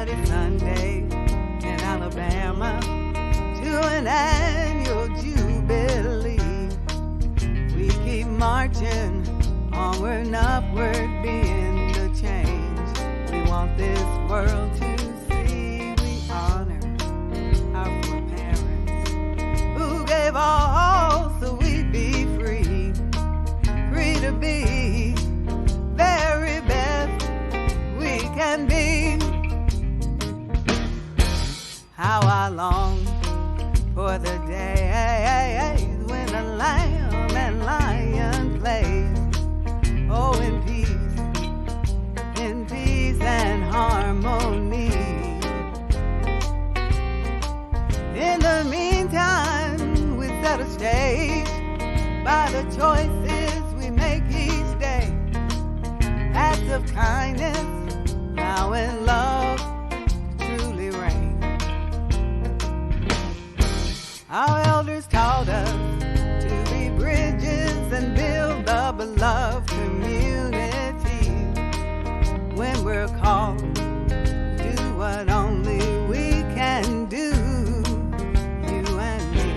bloody Sunday in Alabama to an annual jubilee. We keep marching onward and upward, being the change we want this world to see. We honor our foreparents who gave all so we'd be free, free to be very best we can be. How I long for the days when the lamb and lion plays. Oh, in peace and harmony. In the meantime, we set a stage by the choices we make each day. Acts of kindness, now in love, truly reign. Our elders taught us to be bridges and build the beloved community. When we're called to do what only we can do, you and me.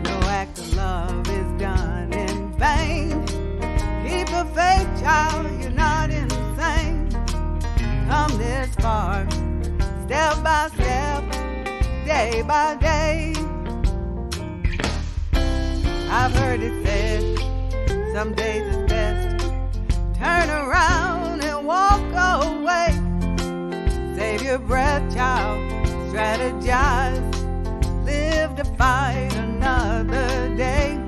No act of love is done in vain. Keep the faith, child, you're not insane. Come this far, step by step, day by day. I've heard it said, some days it's best turn around and walk away. Save your breath, child, strategize, live to fight another day.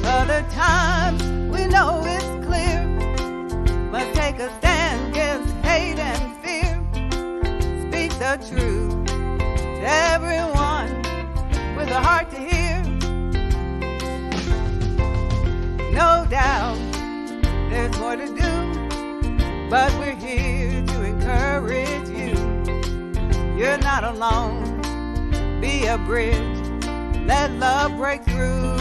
Other times we know it's clear, must take a stand against hate and fear. Speak the truth to everyone with a heart to hear. No doubt there's more to do, but we're here to encourage you. You're not alone, be a bridge, let love break through.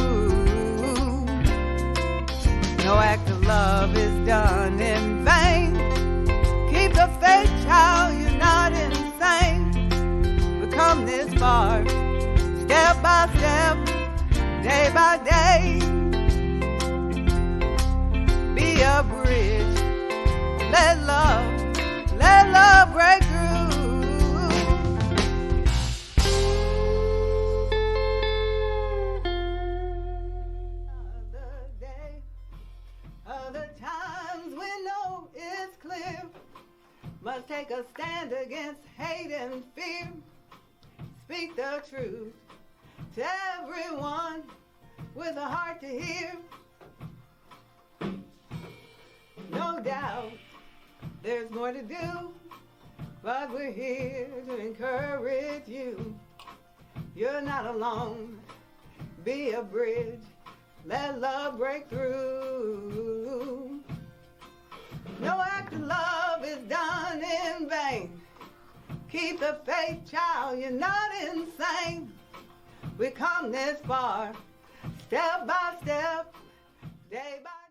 No act of love is done in vain. Keep the faith, child, you're not insane. We've come this far, step by step, day by day. Be a bridge, let love break through. Other day, other times we know it's clear, must take a stand against hate and fear. Speak the truth to everyone with a heart to hear. No doubt there's more to do, but we're here to encourage you. You're not alone, be a bridge, let love break through. No act of love is done in vain. Keep the faith, child, you're not insane. We come this far, step by step, day by day.